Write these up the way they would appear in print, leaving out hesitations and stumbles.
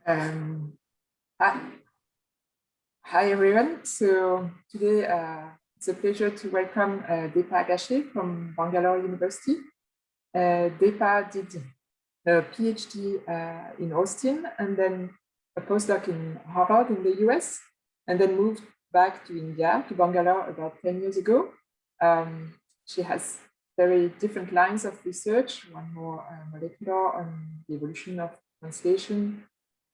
Um, hi. Hi, everyone. So today it's a pleasure to welcome Deepa Agashe from Bangalore University. Deepa did a PhD in Austin and then a postdoc in Harvard in the US, and then moved back to India, to Bangalore about 10 years ago. She has very different lines of research, one more molecular on the evolution of translation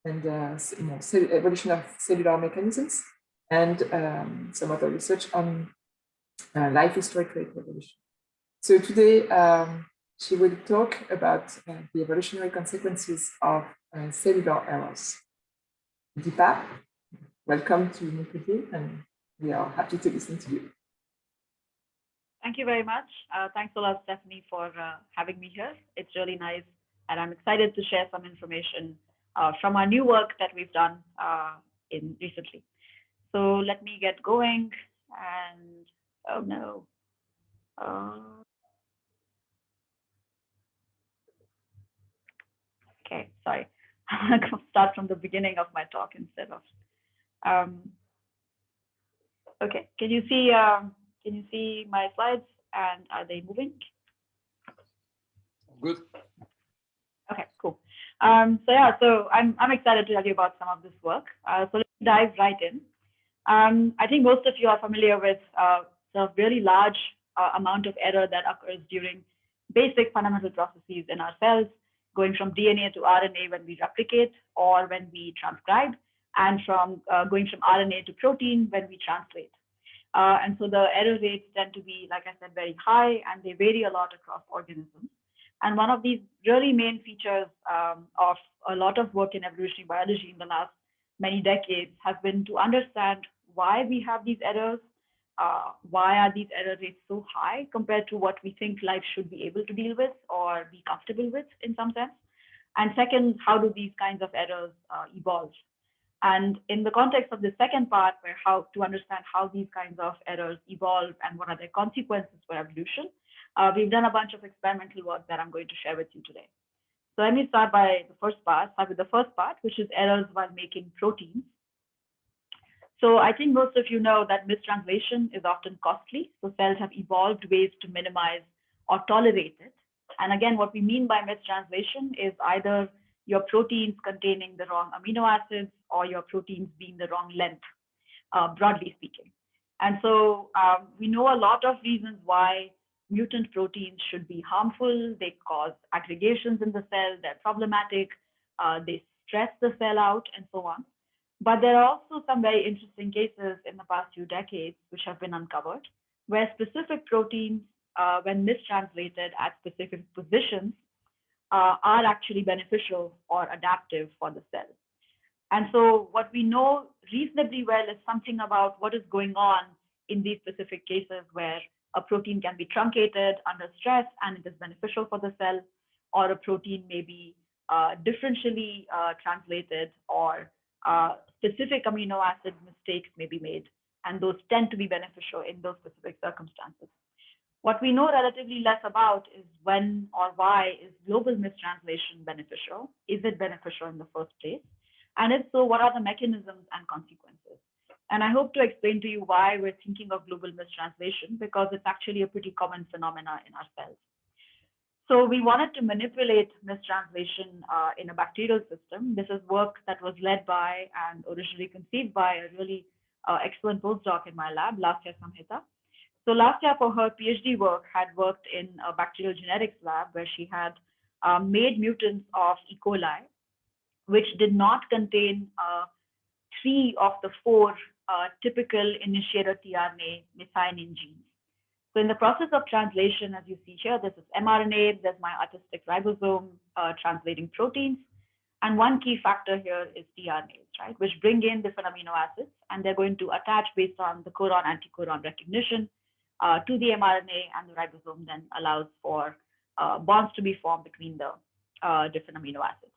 and evolution of cellular mechanisms, and some other research on life historical evolution. So today she will talk about the evolutionary consequences of cellular errors. Deepa, welcome to Montpellier, and we are happy to listen to you. Thank you very much. Thanks a lot, Stephanie, for having me here. It's really nice, and I'm excited to share some information from our new work that we've done recently. So let me get going. And oh no. Okay, sorry. I'm going to start from the beginning of my talk instead of. Okay, can you see my slides, and are they moving? Good. Okay, cool. So I'm excited to tell you about some of this work. So let's dive right in. I think most of you are familiar with the really large amount of error that occurs during basic fundamental processes in our cells, going from DNA to RNA when we replicate or when we transcribe, and from going from RNA to protein when we translate. And so the error rates tend to be, like I said, very high, and they vary a lot across organisms. And one of these really main features of a lot of work in evolutionary biology in the last many decades has been to understand why we have these errors, why are these error rates so high compared to what we think life should be able to deal with or be comfortable with in some sense. And second, how do these kinds of errors evolve? And in the context of the second part, where how to understand how these kinds of errors evolve and what are their consequences for evolution, we've done a bunch of experimental work that I'm going to share with you today. So let me start with the first part, which is errors while making proteins. So I think most of you know that mistranslation is often costly. So cells have evolved ways to minimize or tolerate it. And again, what we mean by mistranslation is either your proteins containing the wrong amino acids or your proteins being the wrong length, broadly speaking. And so we know a lot of reasons why mutant proteins should be harmful. They cause aggregations in the cell, they're problematic, they stress the cell out, and so on. But there are also some very interesting cases in the past few decades which have been uncovered, where specific proteins, when mistranslated at specific positions, are actually beneficial or adaptive for the cell. And so what we know reasonably well is something about what is going on in these specific cases where a protein can be truncated under stress and it is beneficial for the cell, or a protein may be differentially translated, or specific amino acid mistakes may be made, and those tend to be beneficial in those specific circumstances. What we know relatively less about is when or why is global mistranslation beneficial? Is it beneficial in the first place? And if so, what are the mechanisms and consequences? And I hope to explain to you why we're thinking of global mistranslation, because it's actually a pretty common phenomena in our cells. So we wanted to manipulate mistranslation in a bacterial system. This is work that was led by and originally conceived by a really excellent postdoc in my lab, Lasya Samhita. So Lasya, for her PhD work, had worked in a bacterial genetics lab where she had made mutants of E.coli, which did not contain 3 of the 4 typical initiator tRNA methionine genes. So in the process of translation, as you see here, this is mRNA, there's my artistic ribosome translating proteins. And one key factor here is tRNAs, right, which bring in different amino acids, and they're going to attach based on the codon-anticodon recognition to the mRNA, and the ribosome then allows for bonds to be formed between the different amino acids.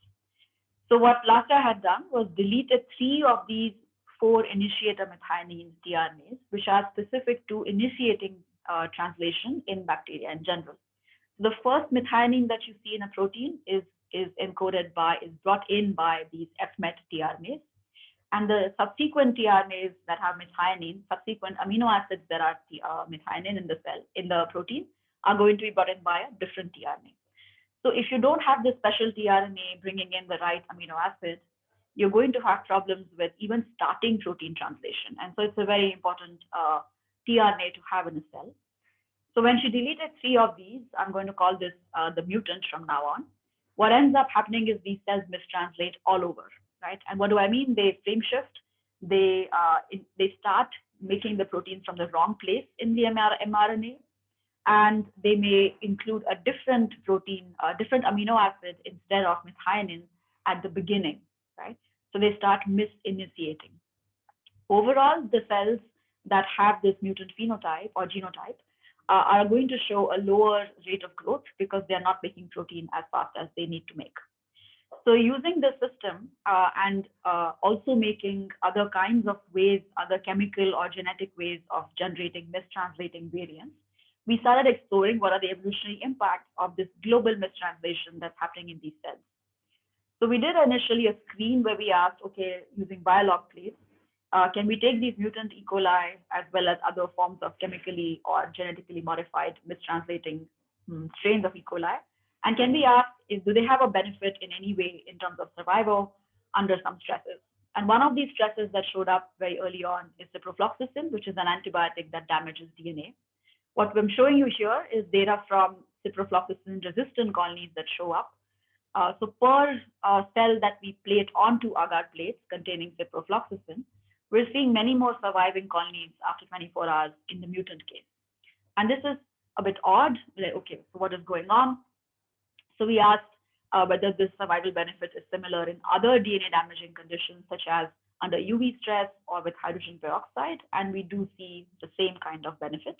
So what Lasya had done was deleted 3 of these 4 initiator methionine tRNAs, which are specific to initiating translation in bacteria in general. The first methionine that you see in a protein is is brought in by these FMET tRNAs. And the subsequent tRNAs that have methionine, subsequent amino acids that are methionine in the cell, in the protein, are going to be brought in by a different tRNA. So if you don't have this special tRNA bringing in the right amino acid, you're going to have problems with even starting protein translation. And so it's a very important tRNA to have in a cell. So when she deleted 3 of these, I'm going to call this the mutant from now on. What ends up happening is these cells mistranslate all over, right? And what do I mean? They frame shift. They start making the proteins from the wrong place in the mRNA, and they may include a different protein, a different amino acid instead of methionine at the beginning, right? So they start misinitiating. Overall, the cells that have this mutant phenotype or genotype are going to show a lower rate of growth because they're not making protein as fast as they need to make. So using this system and also making other kinds of ways, other chemical or genetic ways of generating mistranslating variants, we started exploring what are the evolutionary impacts of this global mistranslation that's happening in these cells. So we did initially a screen where we asked, okay, using biolog plates, can we take these mutant E. coli as well as other forms of chemically or genetically modified mistranslating strains of E. coli? And can we ask, do they have a benefit in any way in terms of survival under some stresses? And one of these stresses that showed up very early on is ciprofloxacin, which is an antibiotic that damages DNA. What I'm showing you here is data from ciprofloxacin-resistant colonies that show up. So per cell that we plate onto agar plates containing ciprofloxacin, we're seeing many more surviving colonies after 24 hours in the mutant case. And this is a bit odd. Like, okay, so what is going on? So we asked whether this survival benefit is similar in other DNA damaging conditions, such as under UV stress or with hydrogen peroxide, and we do see the same kind of benefit.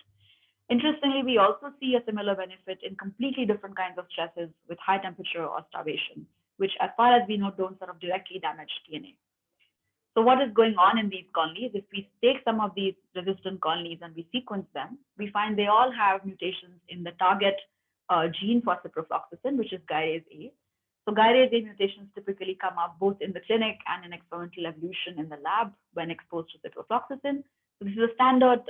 Interestingly, we also see a similar benefit in completely different kinds of stresses with high temperature or starvation, which as far as we know, don't sort of directly damage DNA. So what is going on in these colonies? If we take some of these resistant colonies and we sequence them, we find they all have mutations in the target gene for ciprofloxacin, which is gyrase A. So gyrase A mutations typically come up both in the clinic and in experimental evolution in the lab when exposed to ciprofloxacin. So this is a standard,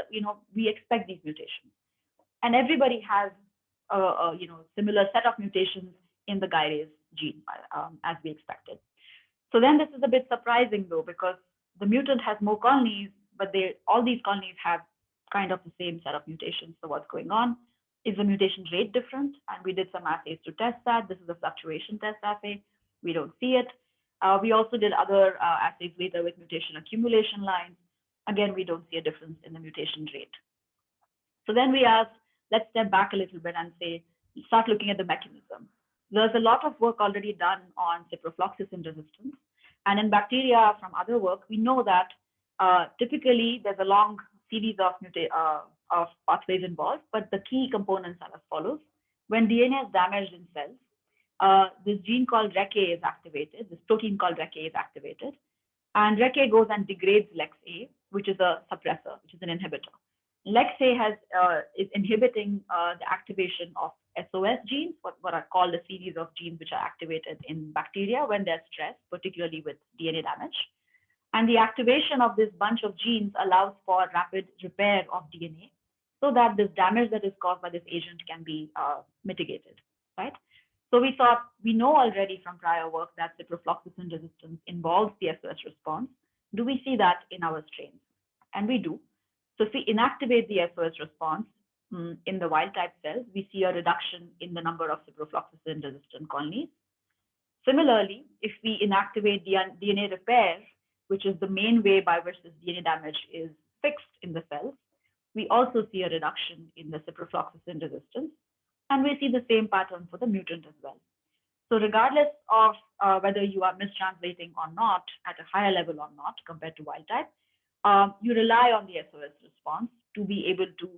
we expect these mutations. And everybody has a similar set of mutations in the gyrase gene as we expected. So then this is a bit surprising though, because the mutant has more colonies, but all these colonies have kind of the same set of mutations. So what's going on? Is the mutation rate different? And we did some assays to test that. This is a fluctuation test assay. We don't see it. We also did other assays later with mutation accumulation lines. Again, we don't see a difference in the mutation rate. So then we asked, let's step back a little bit and start looking at the mechanism. There's a lot of work already done on ciprofloxacin resistance. And in bacteria from other work, we know that typically there's a long series of pathways involved, but the key components are as follows. When DNA is damaged in cells, this gene called REC-A is activated, this protein called REC-A is activated, and REC-A goes and degrades LEX-A, which is a suppressor, which is an inhibitor. LEX-A is inhibiting the activation of SOS genes, what are called a series of genes which are activated in bacteria when they're stressed, particularly with DNA damage. And the activation of this bunch of genes allows for rapid repair of DNA so that this damage that is caused by this agent can be mitigated, right? So we know already from prior work that ciprofloxacin resistance involves the SOS response. Do we see that in our strains? And we do. So if we inactivate the SOS response in the wild type cells, we see a reduction in the number of ciprofloxacin resistant colonies. Similarly, if we inactivate DNA repair, which is the main way by which this DNA damage is fixed in the cells, we also see a reduction in the ciprofloxacin resistance. And we see the same pattern for the mutant as well. So regardless of whether you are mistranslating or not at a higher level or not compared to wild type, you rely on the SOS response to be able to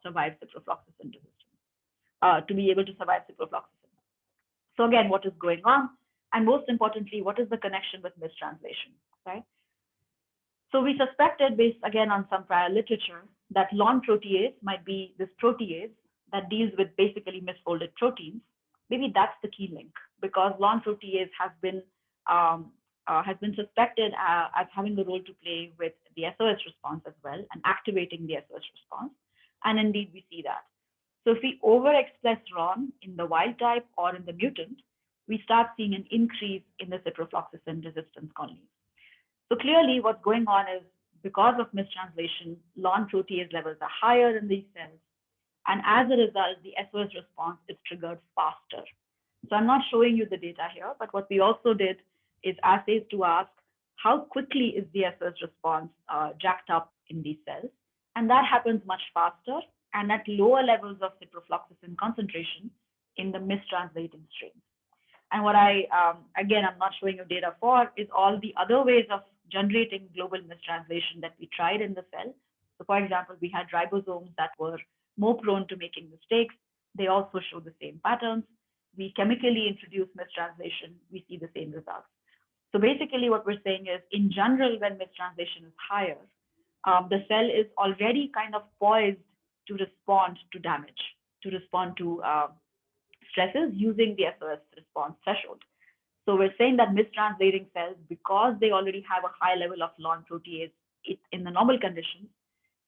survive ciprofloxacin resistance, to be able to survive ciprofloxacin. So again, what is going on? And most importantly, what is the connection with mistranslation, right? So we suspected, based again on some prior literature, that LON protease might be this protease that deals with basically misfolded proteins. maybe that's the key link, because long protease has been suspected as having a role to play with the SOS response as well, and activating the SOS response. And indeed, we see that. So if we overexpress RON in the wild type or in the mutant, we start seeing an increase in the ciprofloxacin resistance colonies. So clearly what's going on is, because of mistranslation, long protease levels are higher in these cells. And as a result, the SOS response is triggered faster. So I'm not showing you the data here, but what we also did is assays to ask how quickly is the SOS response jacked up in these cells. And that happens much faster and at lower levels of ciprofloxacin concentration in the mistranslating strains. And what again, I'm not showing you data for, is all the other ways of generating global mistranslation that we tried in the cell. So for example, we had ribosomes that were more prone to making mistakes. They also show the same patterns. We chemically introduce mistranslation, we see the same results. So basically what we're saying is, in general, when mistranslation is higher, the cell is already kind of poised to respond to damage, to respond to stresses using the SOS response threshold. So we're saying that mistranslating cells, because they already have a high level of long protease in the normal conditions,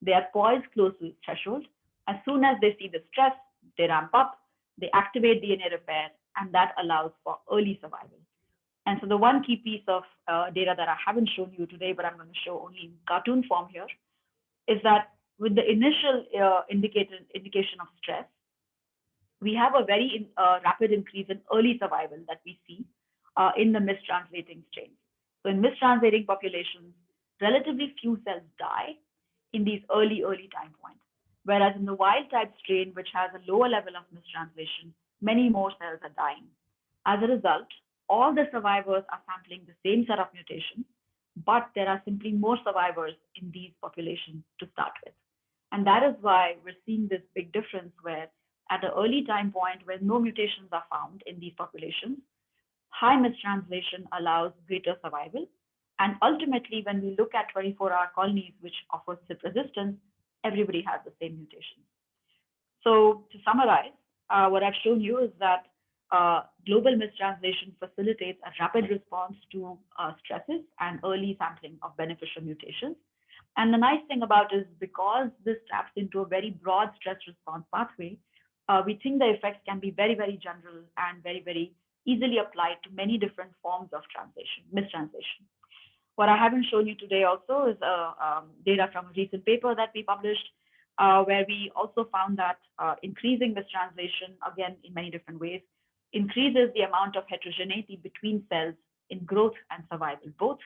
they are poised close to the threshold. As soon as they see the stress, they ramp up, they activate DNA repair, and that allows for early survival. And so the one key piece of data that I haven't shown you today, but I'm going to show only in cartoon form here, is that with the initial indication of stress, we have a very rapid increase in early survival that we see in the mistranslating strains. So in mistranslating populations, relatively few cells die in these early time points. Whereas in the wild type strain, which has a lower level of mistranslation, many more cells are dying. As a result, all the survivors are sampling the same set of mutations, but there are simply more survivors in these populations to start with. And that is why we're seeing this big difference where at an early time point where no mutations are found in these populations, high mistranslation allows greater survival. And ultimately, when we look at 24-hour colonies, which offer CYP resistance, everybody has the same mutation. So to summarize, what I've shown you is that global mistranslation facilitates a rapid response to stresses and early sampling of beneficial mutations. And the nice thing about it is, because this taps into a very broad stress response pathway, we think the effects can be very, very general and very, very easily applied to many different forms of mistranslation. What I haven't shown you today also is data from a recent paper that we published, where we also found that increasing mistranslation, again, in many different ways, increases the amount of heterogeneity between cells in growth and survival both.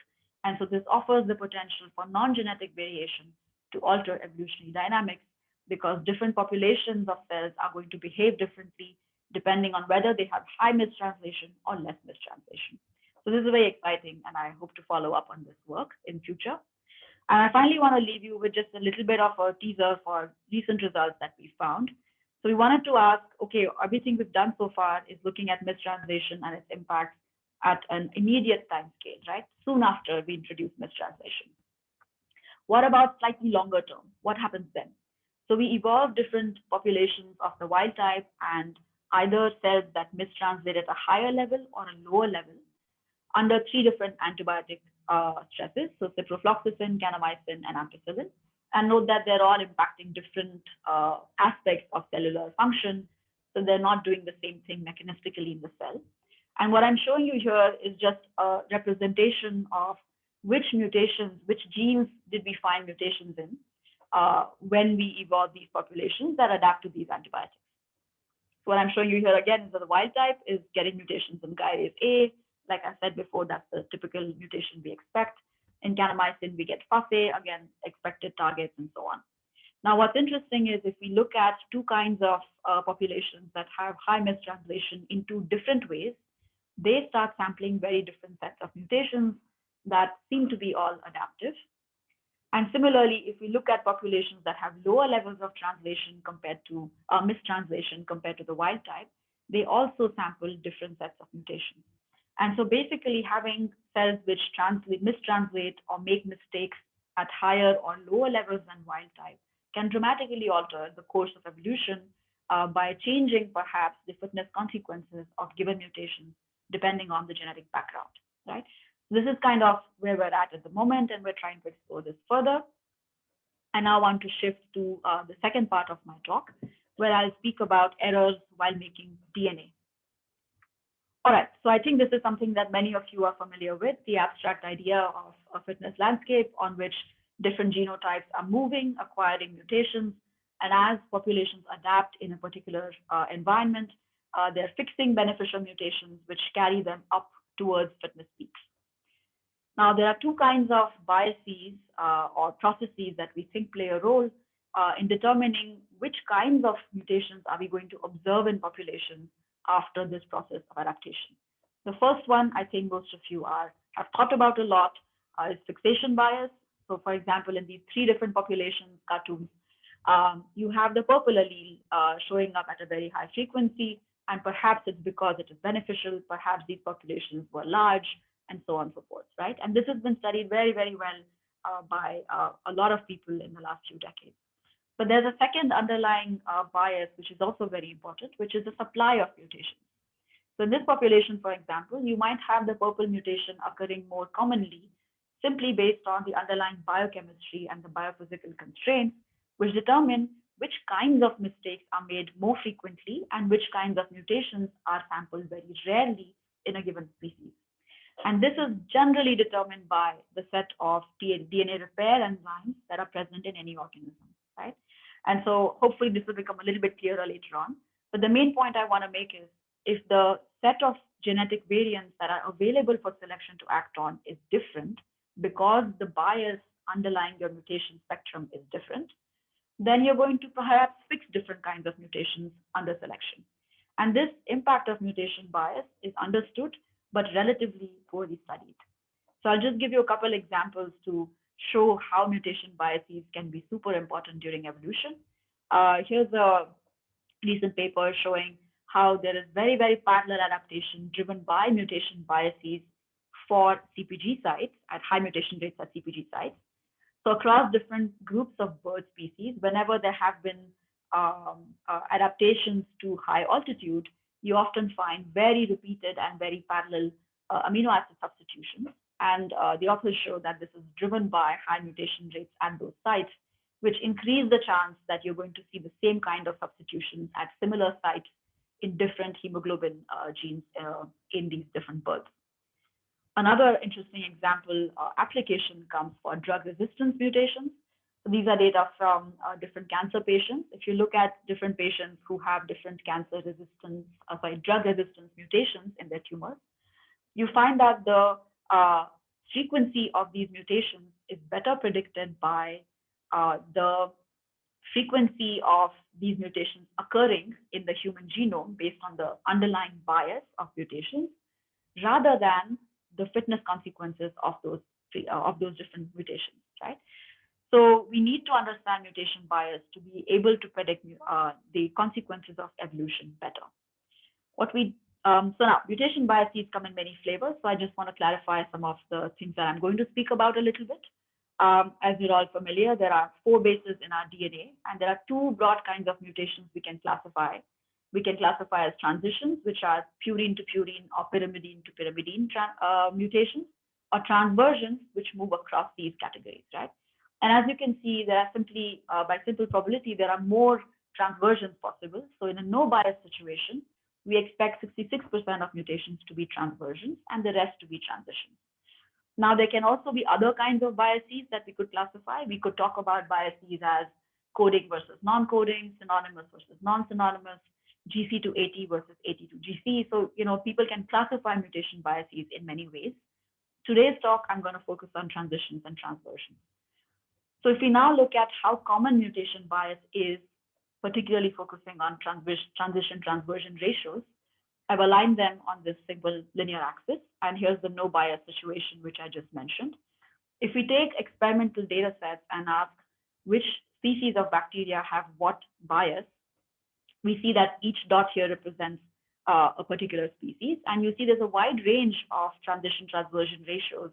And so this offers the potential for non-genetic variation to alter evolutionary dynamics, because different populations of cells are going to behave differently depending on whether they have high mistranslation or less mistranslation. So this is very exciting, and I hope to follow up on this work in future. And I finally want to leave you with just a little bit of a teaser for recent results that we found. So we wanted to ask, okay, everything we've done so far is looking at mistranslation and its impact at an immediate time scale, right? Soon after we introduce mistranslation. What about slightly longer term? What happens then? So we evolved different populations of the wild type and either cells that mistranslate at a higher level or a lower level under 3 different antibiotic stresses, so ciprofloxacin, kanamycin, and ampicillin. And note that they're all impacting different aspects of cellular function, so they're not doing the same thing mechanistically in the cell. And what I'm showing you here is just a representation of which mutations, which genes did we find mutations in when we evolve these populations that adapt to these antibiotics. So what I'm showing you here again is that the wild type is getting mutations in gyrase A. Like I said before, that's the typical mutation we expect. In kanamycin, we get FASE, again, expected targets and so on. Now, what's interesting is if we look at 2 kinds of populations that have high mistranslation in 2 different ways, they start sampling very different sets of mutations that seem to be all adaptive. And similarly, if we look at populations that have lower levels of translation compared to mistranslation compared to the wild type, they also sample different sets of mutations. And so basically having cells which mistranslate or make mistakes at higher or lower levels than wild type can dramatically alter the course of evolution by changing perhaps the fitness consequences of given mutations depending on the genetic background, right? This is kind of where we're at the moment, and we're trying to explore this further. I now want to shift to the second part of my talk, where I'll speak about errors while making DNA. All right, so I think this is something that many of you are familiar with, the abstract idea of a fitness landscape on which different genotypes are moving, acquiring mutations, and as populations adapt in a particular environment, they're fixing beneficial mutations which carry them up towards fitness peaks. Now, there are two kinds of biases or processes that we think play a role in determining which kinds of mutations are we going to observe in populations after this process of adaptation. The first one, I think most of you have thought about a lot, is fixation bias. So, for example, in these three different populations cartoons, you have the purple allele showing up at a very high frequency, and perhaps it's because it is beneficial, perhaps these populations were large, and so on and so forth, right? And this has been studied very, very well by a lot of people in the last few decades. But there's a second underlying bias, which is also very important, which is the supply of mutations. So in this population, for example, you might have the purple mutation occurring more commonly simply based on the underlying biochemistry and the biophysical constraints, which determine which kinds of mistakes are made more frequently and which kinds of mutations are sampled very rarely in a given species. And this is generally determined by the set of DNA repair enzymes that are present in any organism, right? And so hopefully this will become a little bit clearer later on. But the main point I want to make is if the set of genetic variants that are available for selection to act on is different because the bias underlying your mutation spectrum is different, then you're going to perhaps fix different kinds of mutations under selection. And this impact of mutation bias is understood but relatively poorly studied. So I'll just give you a couple examples to show how mutation biases can be super important during evolution. Here's a recent paper showing how there is very, very parallel adaptation driven by mutation biases for CPG sites at high mutation rates at CPG sites. So across different groups of bird species, whenever there have been adaptations to high altitude, you often find very repeated and very parallel amino acid substitutions. And the authors show that this is driven by high mutation rates at those sites, which increase the chance that you're going to see the same kind of substitutions at similar sites in different hemoglobin genes in these different birds. Another interesting example application comes for drug resistance mutations. So these are data from different cancer patients. If you look at different patients who have different cancer resistance, drug resistance mutations in their tumors, you find that the frequency of these mutations is better predicted by the frequency of these mutations occurring in the human genome based on the underlying bias of mutations, rather than the fitness consequences of those different mutations, right? So we need to understand mutation bias to be able to predict the consequences of evolution better. So now mutation biases come in many flavors. So I just want to clarify some of the things that I'm going to speak about a little bit. As you're all familiar, there are 4 bases in our DNA, and there are 2 broad kinds of mutations we can classify. We can classify as transitions, which are purine to purine or pyrimidine to pyrimidine mutations, or transversions, which move across these categories, right? And as you can see, there are simply, by simple probability, there are more transversions possible. So in a no bias situation, we expect 66% of mutations to be transversions and the rest to be transitions. Now, there can also be other kinds of biases that we could classify. We could talk about biases as coding versus non-coding, synonymous versus non-synonymous, GC to AT versus AT to GC. So, people can classify mutation biases in many ways. Today's talk, I'm going to focus on transitions and transversions. So if we now look at how common mutation bias is, particularly focusing on transition-transversion ratios, I've aligned them on this single linear axis. And here's the no bias situation, which I just mentioned. If we take experimental data sets and ask which species of bacteria have what bias, we see that each dot here represents a particular species. And you see there's a wide range of transition-transversion ratios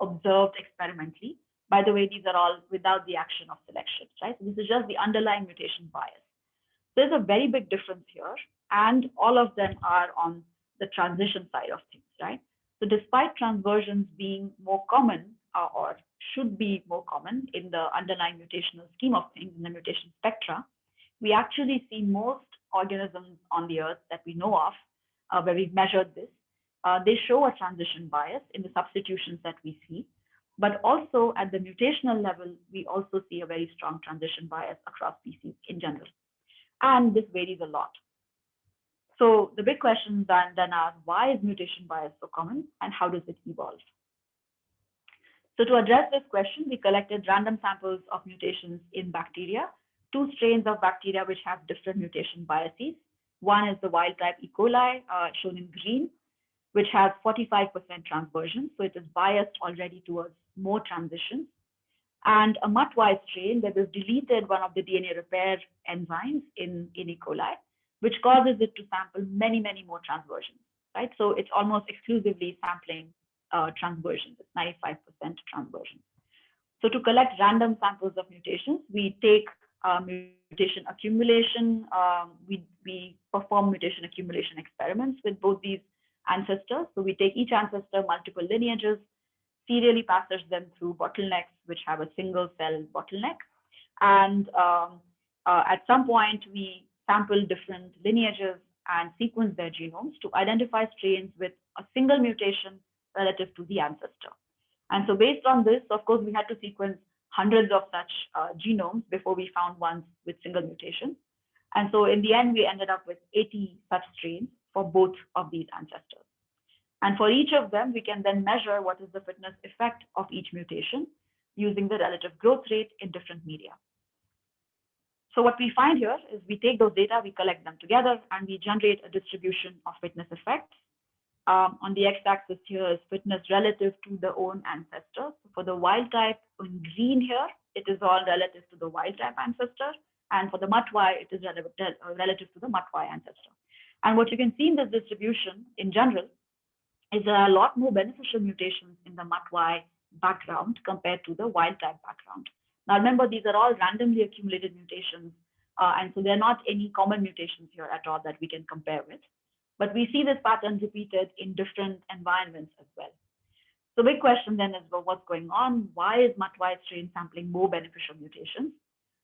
observed experimentally. By the way, these are all without the action of selection, right? So this is just the underlying mutation bias. there's a very big difference here, and all of them are on the transition side of things, right? So despite transversions being more common, or should be more common in the underlying mutational scheme of things in the mutation spectra, we actually see most organisms on the Earth that we know of, where we've measured this, they show a transition bias in the substitutions that we see. But also at the mutational level, we also see a very strong transition bias across species in general. And this varies a lot. So the big question then are, why is mutation bias so common and how does it evolve? So to address this question, we collected random samples of mutations in bacteria, 2 strains of bacteria which have different mutation biases. One is the wild type E.coli, shown in green, which has 45% transversion. So it is biased already towards more transitions. And a MUT-Y strain that has deleted one of the DNA repair enzymes in E. coli, which causes it to sample many, many more transversions, right? So it's almost exclusively sampling transversions. It's 95% transversion. So to collect random samples of mutations, we take mutation accumulation. We perform mutation accumulation experiments with both these ancestors. So we take each ancestor, multiple lineages, serially passes them through bottlenecks, which have a single cell bottleneck. And at some point, we sample different lineages and sequence their genomes to identify strains with a single mutation relative to the ancestor. And so based on this, of course, we had to sequence hundreds of such genomes before we found ones with single mutation. And so in the end, we ended up with 80 such strains for both of these ancestors. And for each of them, we can then measure what is the fitness effect of each mutation using the relative growth rate in different media. So what we find here is we take those data, we collect them together, and we generate a distribution of fitness effects. On the x-axis here is fitness relative to the own ancestor. So for the wild type in green here, it is all relative to the wild type ancestor. And for the MUT-Y, it is relative to the MUT-Y ancestor. And what you can see in this distribution in general is there are a lot more beneficial mutations in the MUT-Y background compared to the wild type background. Now remember, these are all randomly accumulated mutations, and so there are not any common mutations here at all that we can compare with. But we see this pattern repeated in different environments as well. So big question then is, well, what's going on? Why is MUT-Y strain sampling more beneficial mutations?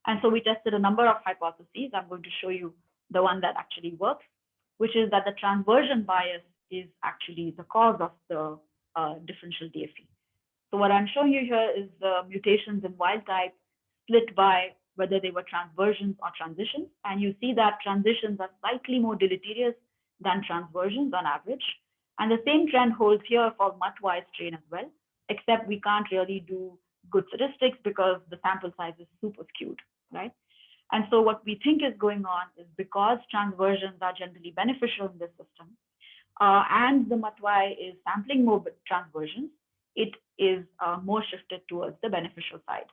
And so we tested a number of hypotheses. I'm going to show you the one that actually works, which is that the transversion bias is actually the cause of the differential DFE. So what I'm showing you here is the mutations in wild type split by whether they were transversions or transitions. And you see that transitions are slightly more deleterious than transversions on average. And the same trend holds here for MUT-Y strain as well, except we can't really do good statistics because the sample size is super skewed, right? And so what we think is going on is because transversions are generally beneficial in this system, and the MUT-Y is sampling more transversions, it is more shifted towards the beneficial side.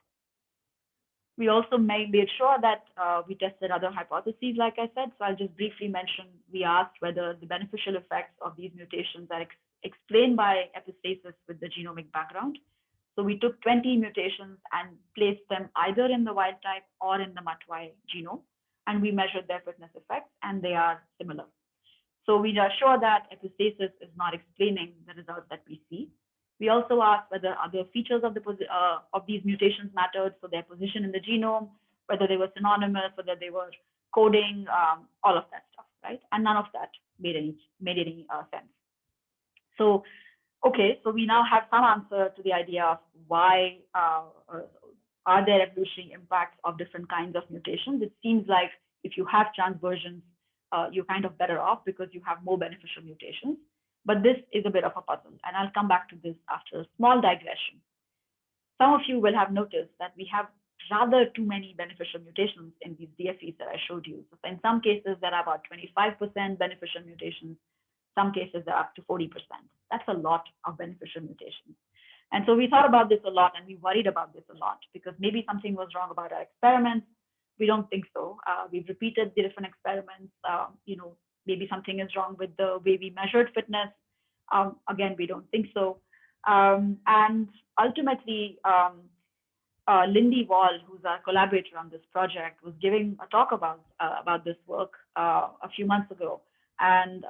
We also made sure that we tested other hypotheses, like I said. So I'll just briefly mention, we asked whether the beneficial effects of these mutations are explained by epistasis with the genomic background. So we took 20 mutations and placed them either in the wild type or in the MUT-Y genome, and we measured their fitness effects, and they are similar. So we are sure that epistasis is not explaining the results that we see. We also asked whether other features of these mutations mattered, so their position in the genome, whether they were synonymous, whether they were coding, all of that stuff, right? And none of that made any sense. So, okay, so we now have some answer to the idea of why are there evolutionary impacts of different kinds of mutations. It seems like if you have transversions, you're kind of better off because you have more beneficial mutations. But this is a bit of a puzzle, and I'll come back to this after a small digression. Some of you will have noticed that we have rather too many beneficial mutations in these DFEs that I showed you. So in some cases, there are about 25% beneficial mutations. Some cases, they're up to 40%. That's a lot of beneficial mutations. And so we thought about this a lot, and we worried about this a lot because maybe something was wrong about our experiments. We don't think so. We've repeated the different experiments. Maybe something is wrong with the way we measured fitness. Again, we don't think so. And ultimately, Lindy Wall, who's our collaborator on this project, was giving a talk about this work a few months ago. And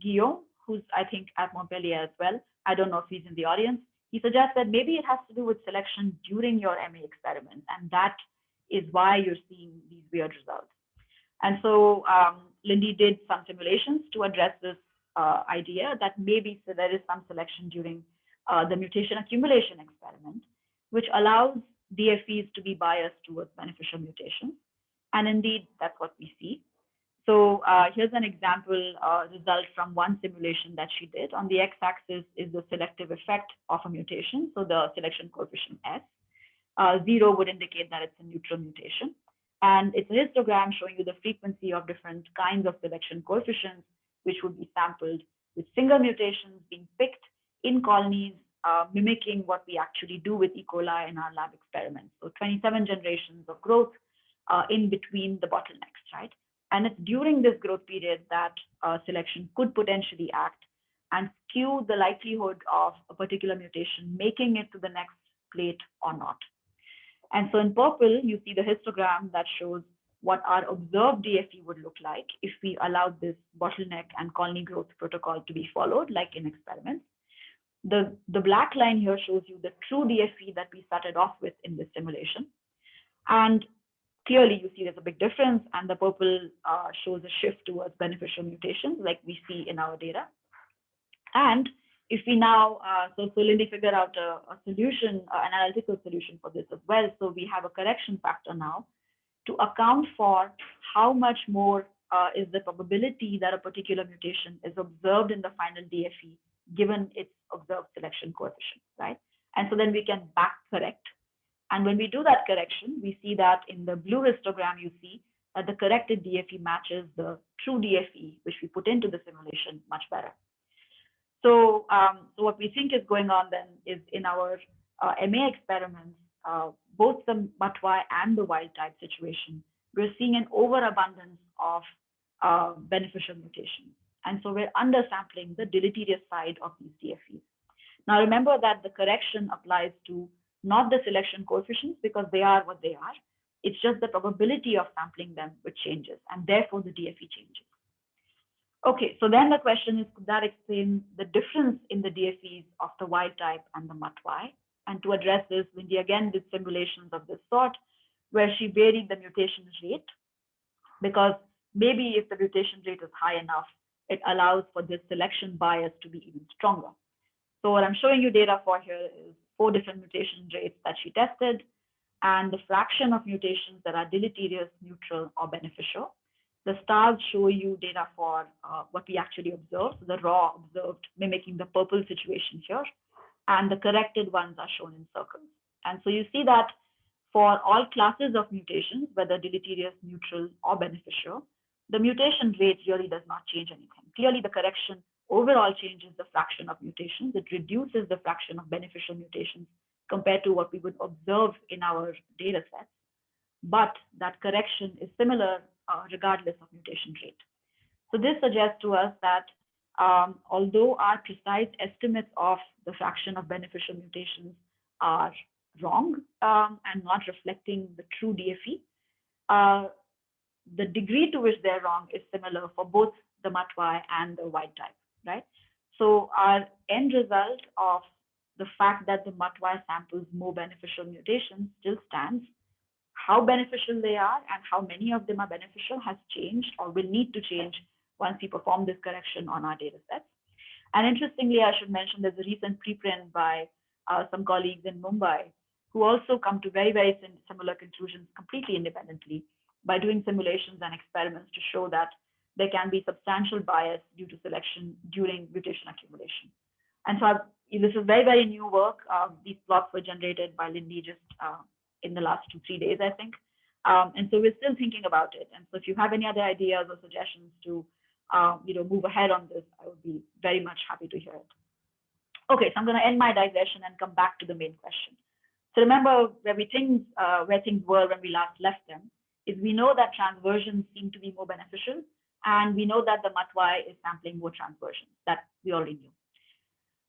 Guillaume, who's I think at Montpellier as well, I don't know if he's in the audience, he suggests that maybe it has to do with selection during your MA experiments, and that is why you're seeing these weird results. And so Lindy did some simulations to address this idea that maybe so there is some selection during the mutation accumulation experiment, which allows DFEs to be biased towards beneficial mutations. And indeed, that's what we see. So here's an example result from one simulation that she did. On the x-axis is the selective effect of a mutation, so the selection coefficient S. 0 would indicate that it's a neutral mutation. And it's a histogram showing you the frequency of different kinds of selection coefficients, which would be sampled with single mutations being picked in colonies, mimicking what we actually do with E.coli in our lab experiments. So 27 generations of growth in between the bottlenecks, right? And it's during this growth period that selection could potentially act and skew the likelihood of a particular mutation making it to the next plate or not. And so in purple, you see the histogram that shows what our observed DFE would look like if we allowed this bottleneck and colony growth protocol to be followed, like in experiments. The black line here shows you the true DFE that we started off with in this simulation. And clearly, you see there's a big difference, and the purple shows a shift towards beneficial mutations like we see in our data. And if we now, so Lindy figured out a solution, an analytical solution for this as well. So we have a correction factor now to account for how much more is the probability that a particular mutation is observed in the final DFE given its observed selection coefficient, right? And so then we can back correct. And when we do that correction, we see that in the blue histogram, you see that the corrected DFE matches the true DFE, which we put into the simulation much better. So, so what we think is going on then is in our MA experiments, both the MUT-Y and the wild type situation, we're seeing an overabundance of beneficial mutations. And so we're undersampling the deleterious side of these DFEs. Now, remember that the correction applies to not the selection coefficients because they are what they are. It's just the probability of sampling them which changes, and therefore the DFE changes. Okay, so then the question is, could that explain the difference in the DFEs of the wild type and the MUT-Y? And to address this, Lindy again did simulations of this sort, where she varied the mutation rate, because maybe if the mutation rate is high enough, it allows for this selection bias to be even stronger. So what I'm showing you data for here is 4 different mutation rates that she tested, and the fraction of mutations that are deleterious, neutral, or beneficial. The stars show you data for what we actually observed, so the raw observed mimicking the purple situation here, and the corrected ones are shown in circles. And so you see that for all classes of mutations, whether deleterious, neutral, or beneficial, the mutation rate really does not change anything. Clearly, the correction overall changes the fraction of mutations. It reduces the fraction of beneficial mutations compared to what we would observe in our data sets. But that correction is similar regardless of mutation rate. So this suggests to us that although our precise estimates of the fraction of beneficial mutations are wrong and not reflecting the true DFE, the degree to which they're wrong is similar for both the MUT-Y and the wild type, right? So our end result of the fact that the MUT-Y samples more beneficial mutations still stands. How beneficial they are and how many of them are beneficial has changed or will need to change once we perform this correction on our data sets. And interestingly, I should mention there's a recent preprint by some colleagues in Mumbai who also come to very, very similar conclusions completely independently by doing simulations and experiments to show that there can be substantial bias due to selection during mutation accumulation. And so this is very, very new work. These plots were generated by Lindy just in the last 2-3 days, I think. And so we're still thinking about it. And so if you have any other ideas or suggestions to move ahead on this, I would be very much happy to hear it. Okay, so I'm going to end my digression and come back to the main question. So remember where things were when we last left them is we know that transversions seem to be more beneficial, and we know that the MUT-Y is sampling more transversions. That we already knew.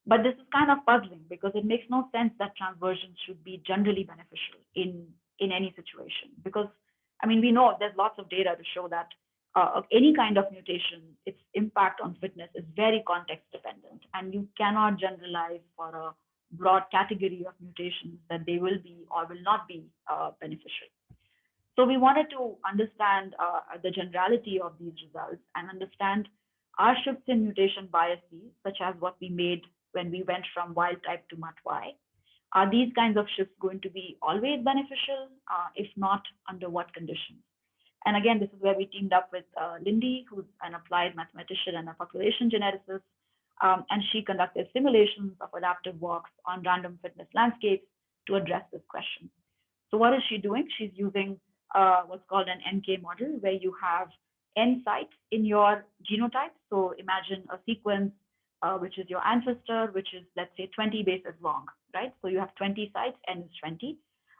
But this is kind of puzzling because it makes no sense that transversion should be generally beneficial in any situation. Because, I mean, we know there's lots of data to show that any kind of mutation, its impact on fitness is very context dependent, and you cannot generalize for a broad category of mutations that they will be or will not be beneficial. So we wanted to understand the generality of these results and understand are shifts in mutation biases, such as what we made when we went from wild type to MUT-Y. Are these kinds of shifts going to be always beneficial? If not, under what conditions? And again, this is where we teamed up with Lindy, who's an applied mathematician and a population geneticist. And she conducted simulations of adaptive walks on random fitness landscapes to address this question. So what is she doing? She's using what's called an NK model, where you have n sites in your genotype. So imagine a sequence which is your ancestor, which is, let's say, 20 bases long, right? So you have 20 sites, n is 20,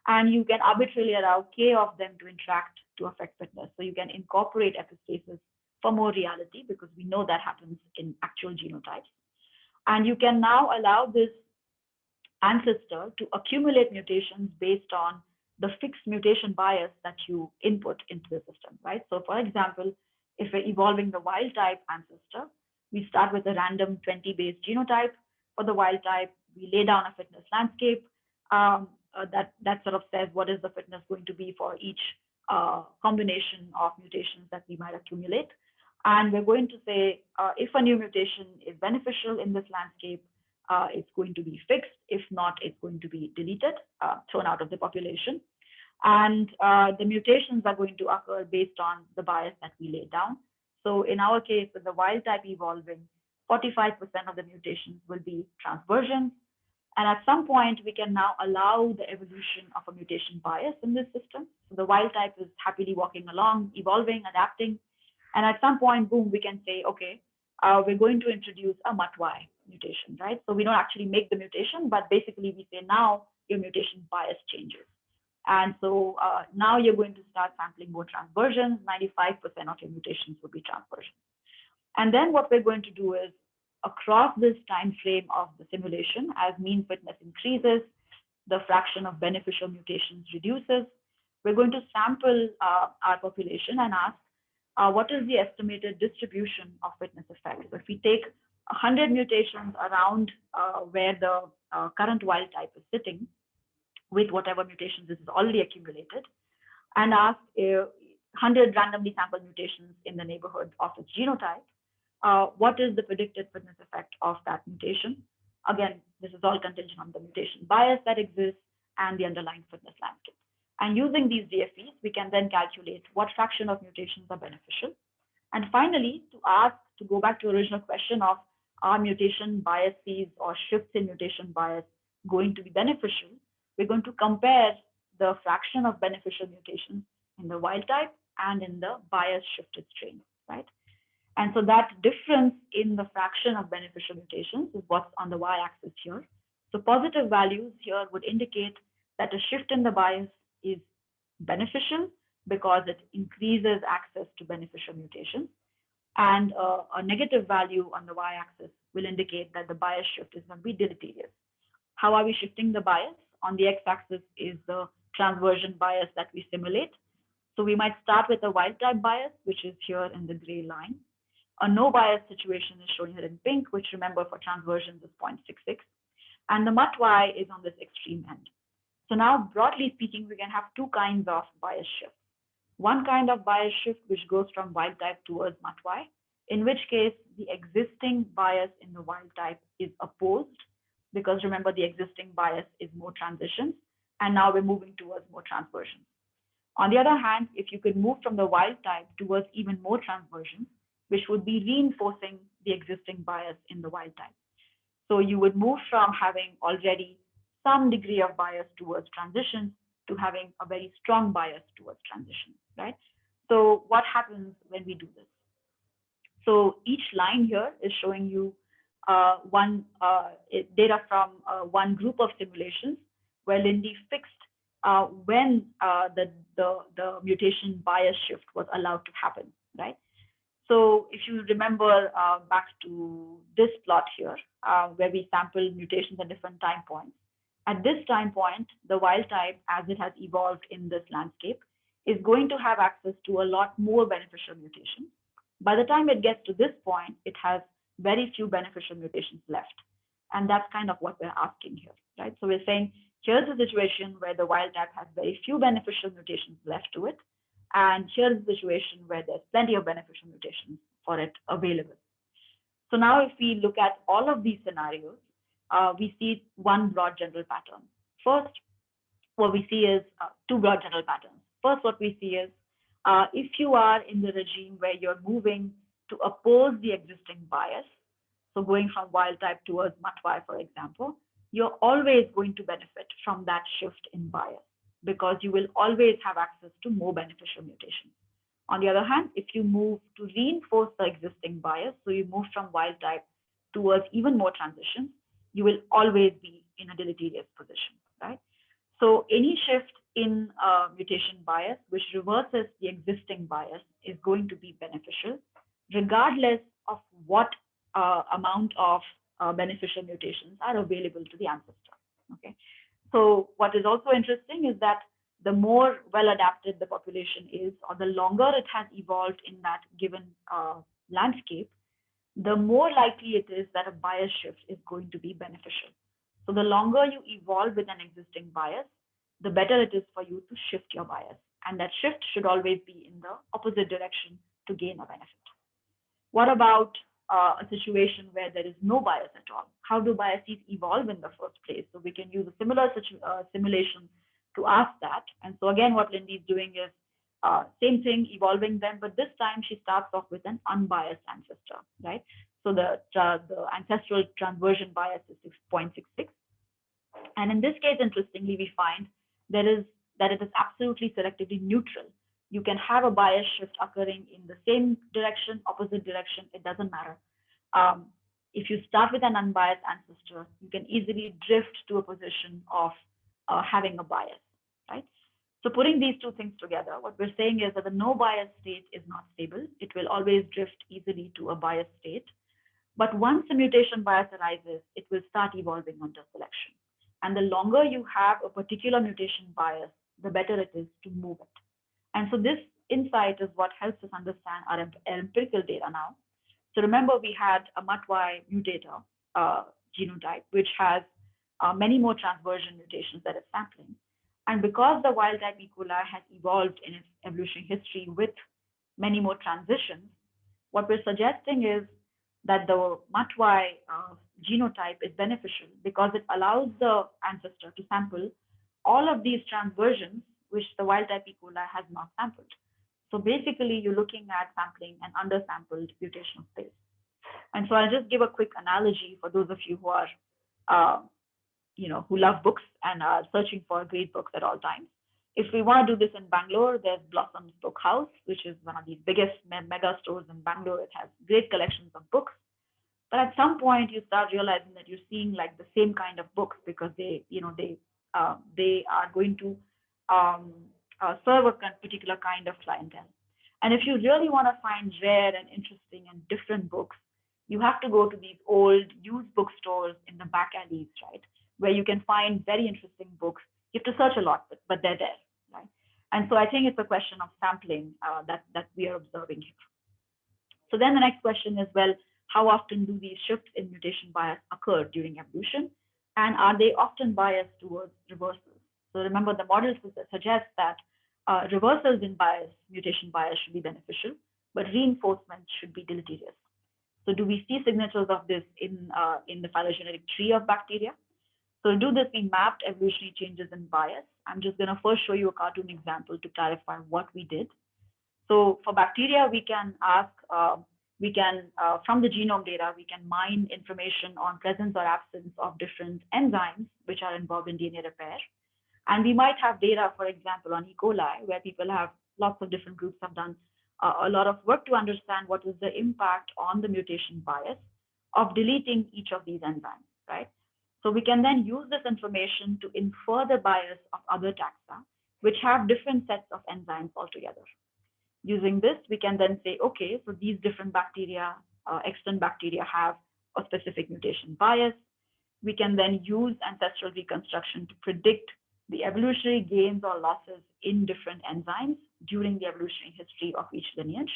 and you can arbitrarily allow k of them to interact to affect fitness. So you can incorporate epistasis for more reality, because we know that happens in actual genotypes. And you can now allow this ancestor to accumulate mutations based on the fixed mutation bias that you input into the system, right? So for example, if we're evolving the wild type ancestor, we start with a random 20 base genotype. For the wild type, we lay down a fitness landscape that sort of says what is the fitness going to be for each combination of mutations that we might accumulate. And we're going to say, if a new mutation is beneficial in this landscape, it's going to be fixed. If not, it's going to be deleted, thrown out of the population. And the mutations are going to occur based on the bias that we laid down. So in our case, with the wild type evolving, 45% of the mutations will be transversions. And at some point, we can now allow the evolution of a mutation bias in this system. So the wild type is happily walking along, evolving, adapting. And at some point, boom, we can say, okay, we're going to introduce a MUT-Y mutation, right? So we don't actually make the mutation, but basically we say now your mutation bias changes. And so now you're going to start sampling more transversions. 95% of your mutations will be transversions. And then what we're going to do is, across this time frame of the simulation, as mean fitness increases, the fraction of beneficial mutations reduces, we're going to sample our population and ask, what is the estimated distribution of fitness effect? So if we take 100 mutations around where the current wild type is sitting, with whatever mutations is already accumulated, and ask 100 randomly sampled mutations in the neighborhood of its genotype, what is the predicted fitness effect of that mutation? Again, this is all contingent on the mutation bias that exists and the underlying fitness landscape. And using these DFEs, we can then calculate what fraction of mutations are beneficial. And finally, to go back to the original question of, are mutation biases or shifts in mutation bias going to be beneficial? We're going to compare the fraction of beneficial mutations in the wild type and in the bias shifted strain, right? And so that difference in the fraction of beneficial mutations is what's on the y-axis here. So positive values here would indicate that a shift in the bias is beneficial because it increases access to beneficial mutations. And a negative value on the y-axis will indicate that the bias shift is going to be deleterious. How are we shifting the bias? On the x-axis is the transversion bias that we simulate. So we might start with a wild type bias, which is here in the gray line. A no bias situation is shown here in pink, which, remember, for transversions is 0.66. And the MUT-Y is on this extreme end. So now, broadly speaking, we can have two kinds of bias shifts. One kind of bias shift which goes from wild type towards MUT-Y, in which case the existing bias in the wild type is opposed, because remember, the existing bias is more transitions, and now we're moving towards more transversions. On the other hand, if you could move from the wild type towards even more transversions, which would be reinforcing the existing bias in the wild type. So you would move from having already some degree of bias towards transitions to having a very strong bias towards transition, right? So what happens when we do this? So each line here is showing you data from one group of simulations where Lindy fixed when the mutation bias shift was allowed to happen, right? So if you remember back to this plot here, where we sample mutations at different time points, at this time point, the wild type, as it has evolved in this landscape, is going to have access to a lot more beneficial mutations. By the time it gets to this point, it has very few beneficial mutations left. And that's kind of what we're asking here, right? So we're saying, here's a situation where the wild type has very few beneficial mutations left to it. And here's a situation where there's plenty of beneficial mutations for it available. So now if we look at all of these scenarios, we see one broad general pattern. First, what we see is two broad general patterns. First, what we see is if you are in the regime where you're moving to oppose the existing bias, so going from wild type towards MUT-Y, for example, you're always going to benefit from that shift in bias because you will always have access to more beneficial mutations. On the other hand, if you move to reinforce the existing bias, so you move from wild type towards even more transitions, you will always be in a deleterious position, right? So any shift in mutation bias, which reverses the existing bias, is going to be beneficial, regardless of what amount of beneficial mutations are available to the ancestor. Okay. So what is also interesting is that the more well adapted the population is, or the longer it has evolved in that given landscape, the more likely it is that a bias shift is going to be beneficial. So the longer you evolve with an existing bias, the better it is for you to shift your bias. And that shift should always be in the opposite direction to gain a benefit. What about a situation where there is no bias at all? How do biases evolve in the first place? So we can use a similar simulation to ask that. And so again, what Lindy is doing is same thing, evolving them, but this time she starts off with an unbiased ancestor, right? So the ancestral transversion bias is 6.66. And in this case, interestingly, we find that it is absolutely selectively neutral. You can have a bias shift occurring in the same direction, opposite direction, it doesn't matter. If you start with an unbiased ancestor, you can easily drift to a position of having a bias, right? So putting these two things together, what we're saying is that the no bias state is not stable. It will always drift easily to a bias state. But once a mutation bias arises, it will start evolving under selection. And the longer you have a particular mutation bias, the better it is to move it. And so this insight is what helps us understand our empirical data now. So remember, we had a MUT-Y mutator genotype, which has many more transversion mutations that it's sampling. And because the wild type E.coli has evolved in its evolutionary history with many more transitions, what we're suggesting is that the MUT-Y genotype is beneficial because it allows the ancestor to sample all of these transversions which the wild type E.coli has not sampled. So basically, you're looking at sampling an undersampled mutational space. And so I'll just give a quick analogy for those of you who are, who love books and are searching for great books at all times. If we want to do this in Bangalore, there's Blossom's Book House, which is one of the biggest mega stores in Bangalore. It has great collections of books. But at some point, you start realizing that you're seeing like the same kind of books because they are going to serve a particular kind of clientele. And if you really want to find rare and interesting and different books, you have to go to these old used bookstores in the back alleys, right, where you can find very interesting books. You have to search a lot, but they're there, right? And so I think it's a question of sampling that we are observing here. So then the next question is, well, how often do these shifts in mutation bias occur during evolution? And are they often biased towards reversals? So remember, the model suggests that reversals in mutation bias should be beneficial, but reinforcement should be deleterious. So do we see signatures of this in the phylogenetic tree of bacteria? So to do this, we mapped evolutionary changes in bias. I'm just going to first show you a cartoon example to clarify what we did. So for bacteria, we can ask, from the genome data, we can mine information on presence or absence of different enzymes which are involved in DNA repair. And we might have data, for example, on E.coli, where people have lots of different groups have done a lot of work to understand what is the impact on the mutation bias of deleting each of these enzymes, right? So we can then use this information to infer the bias of other taxa, which have different sets of enzymes altogether. Using this, we can then say, okay, so these different bacteria, extant bacteria have a specific mutation bias. We can then use ancestral reconstruction to predict the evolutionary gains or losses in different enzymes during the evolutionary history of each lineage.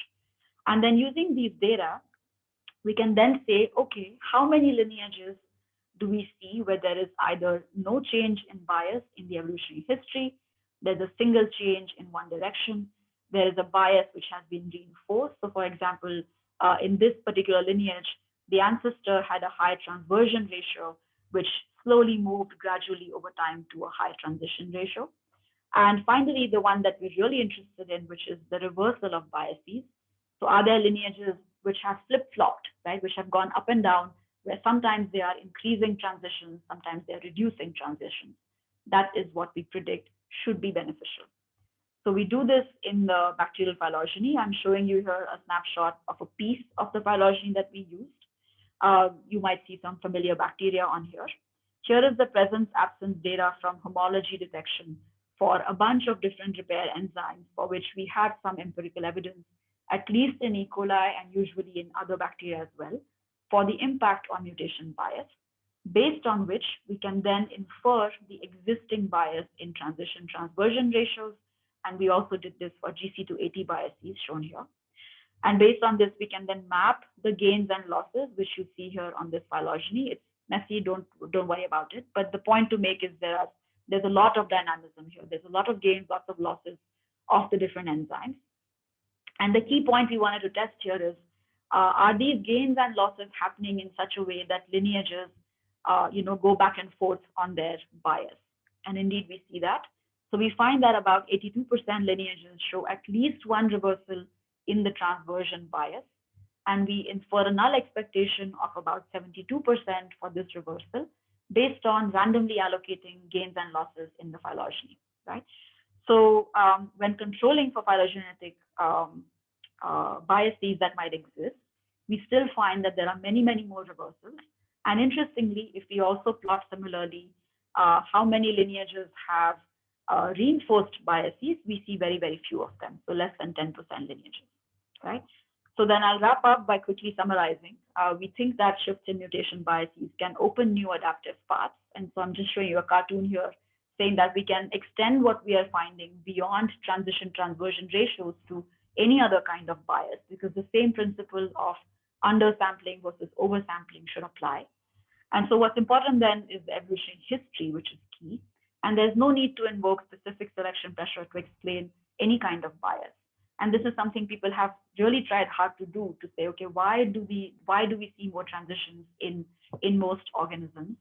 And then using these data, we can then say, okay, how many lineages do we see where there is either no change in bias in the evolutionary history, there's a single change in one direction, there is a bias which has been reinforced. So for example, in this particular lineage, the ancestor had a high transversion ratio, which slowly moved gradually over time to a high transition ratio. And finally, the one that we're really interested in, which is the reversal of biases. So are there lineages which have flip-flopped, right, which have gone up and down, where sometimes they are increasing transitions, sometimes they're reducing transitions? That is what we predict should be beneficial. So we do this in the bacterial phylogeny. I'm showing you here a snapshot of a piece of the phylogeny that we used. You might see some familiar bacteria on here. Here is the presence-absence data from homology detection for a bunch of different repair enzymes for which we have some empirical evidence, at least in E. coli and usually in other bacteria as well, for the impact on mutation bias, based on which we can then infer the existing bias in transition transversion ratios. And we also did this for GC to AT biases shown here. And based on this, we can then map the gains and losses, which you see here on this phylogeny. It's messy, don't worry about it. But the point to make is there's a lot of dynamism here. There's a lot of gains, lots of losses of the different enzymes. And the key point we wanted to test here is, are these gains and losses happening in such a way that lineages go back and forth on their bias? And indeed, we see that. So we find that about 82% lineages show at least one reversal in the transversion bias. And we infer a null expectation of about 72% for this reversal based on randomly allocating gains and losses in the phylogeny, right? So when controlling for phylogenetic biases that might exist, we still find that there are many, many more reversals. And interestingly, if we also plot similarly how many lineages have reinforced biases, we see very, very few of them, so less than 10% lineages, right? So then I'll wrap up by quickly summarizing. We think that shifts in mutation biases can open new adaptive paths. And so I'm just showing you a cartoon here saying that we can extend what we are finding beyond transition transversion ratios to any other kind of bias, because the same principle of undersampling versus oversampling should apply. And so what's important then is the evolutionary history, which is key. And there's no need to invoke specific selection pressure to explain any kind of bias. And this is something people have really tried hard to do, to say, okay, why do we see more transitions in most organisms?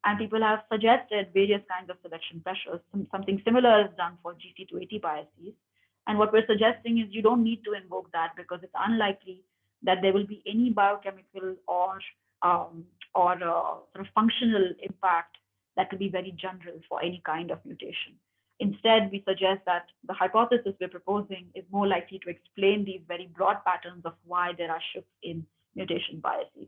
And people have suggested various kinds of selection pressures. Something similar is done for GC to AT biases. And what we're suggesting is you don't need to invoke that, because it's unlikely that there will be any biochemical or sort of functional impact that will be very general for any kind of mutation. Instead, we suggest that the hypothesis we're proposing is more likely to explain these very broad patterns of why there are shifts in mutation biases.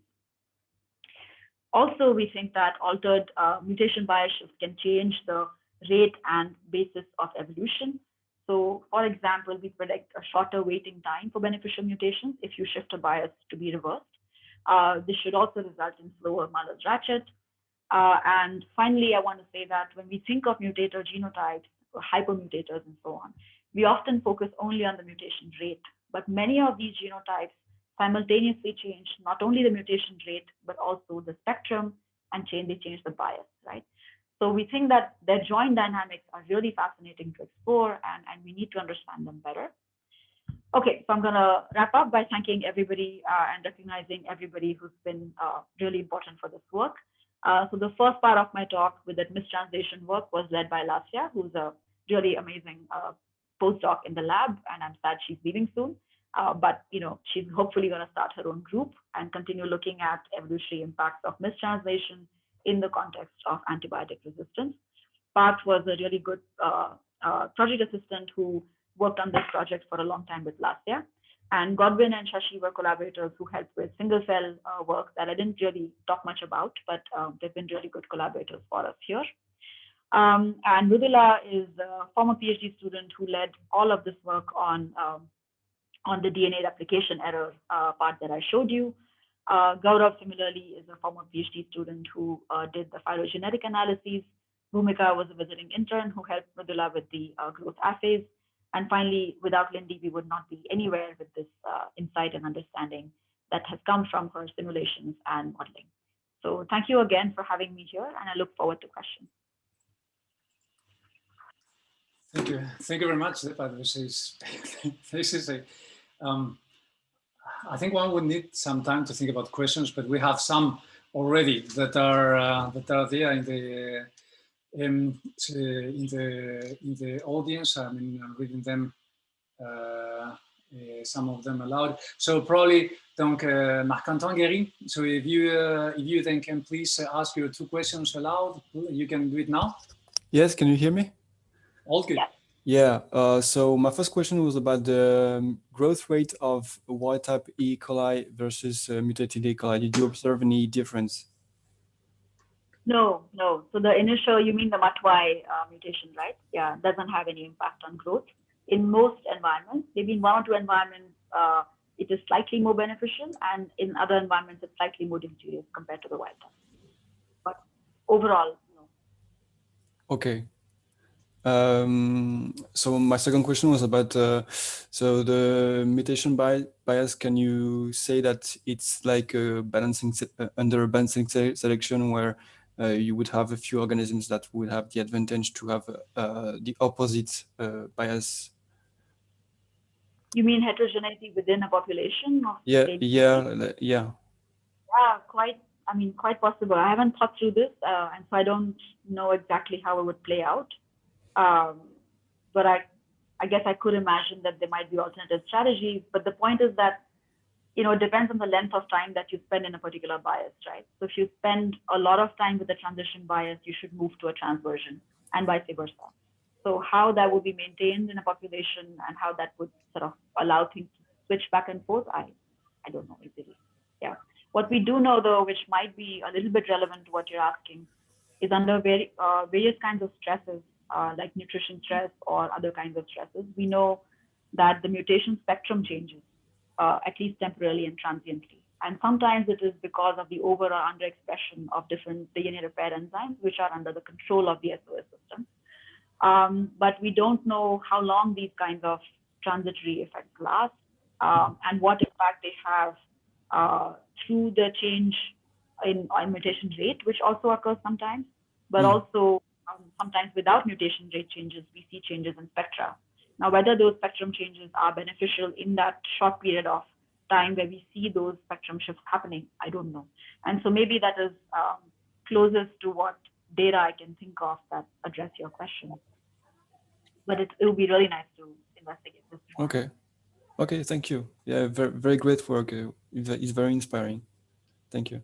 Also, we think that altered mutation bias shifts can change the rate and basis of evolution. So, for example, we predict a shorter waiting time for beneficial mutations if you shift a bias to be reversed. This should also result in slower Muller's ratchet. And finally, I want to say that when we think of mutator genotypes, or hypermutators and so on, we often focus only on the mutation rate. But many of these genotypes simultaneously change not only the mutation rate, but also the spectrum, and they change the bias, right? So we think that their joint dynamics are really fascinating to explore, and we need to understand them better. Okay, so I'm going to wrap up by thanking everybody and recognizing everybody who's been really important for this work. So the first part of my talk with that mistranslation work was led by Lasya, who's a really amazing postdoc in the lab, and I'm sad she's leaving soon. But she's hopefully going to start her own group and continue looking at evolutionary impacts of mistranslation in the context of antibiotic resistance. Parth was a really good project assistant who worked on this project for a long time with Lasya. And Godwin and Shashi were collaborators who helped with single cell work that I didn't really talk much about, but they've been really good collaborators for us here. And Mridula is a former PhD student who led all of this work on on the DNA replication error part that I showed you. Gaurav similarly is a former PhD student who did the phylogenetic analyses. Bhumika was a visiting intern who helped Mridula with the growth assays. And finally, without Lindy, we would not be anywhere with this insight and understanding that has come from her simulations and modeling. So thank you again for having me here, and I look forward to questions. Thank you very much, Deepa. This is a, I think one would need some time to think about questions, but we have some already that are there in the audience. I mean, I'm reading them, some of them aloud. So probably, donc Marc-Antoine Guéry. So if you then can please ask your 2 questions aloud, you can do it now. Yes, can you hear me? All good. Yeah, so my first question was about the growth rate of wild type E. coli versus mutated E. coli. Did you observe any difference? No. So the initial, you mean the MUT1 mutation, right? Yeah, doesn't have any impact on growth. In most environments, maybe in 1 or 2 environments, it is slightly more beneficial, and in other environments, it's slightly more deleterious compared to the wild type. But overall, no. Okay. So my second question was about so the mutation bias. Can you say that it's like a balancing under a balancing selection where you would have a few organisms that would have the advantage to have the opposite bias? You mean heterogeneity within a population? Yeah. Quite possible. I haven't thought through this, and so I don't know exactly how it would play out. But I guess I could imagine that there might be alternative strategies. But the point is that, it depends on the length of time that you spend in a particular bias, right? So if you spend a lot of time with a transition bias, you should move to a transversion, and vice versa. So how that would be maintained in a population and how that would sort of allow things to switch back and forth, I don't know easily. Yeah. What we do know, though, which might be a little bit relevant to what you're asking, is under various kinds of stresses, like nutrition stress or other kinds of stresses, we know that the mutation spectrum changes, at least temporarily and transiently. And sometimes it is because of the over or under expression of different DNA repair enzymes, which are under the control of the SOS system. But we don't know how long these kinds of transitory effects last, and what impact they have through the change in mutation rate, which also occurs sometimes, but also sometimes without mutation rate changes, we see changes in spectra. Now, whether those spectrum changes are beneficial in that short period of time where we see those spectrum shifts happening, I don't know. And so maybe that is closest to what data I can think of that address your question. But it will be really nice to investigate this more. Okay, thank you. Yeah, very, very great work. It's very inspiring. Thank you.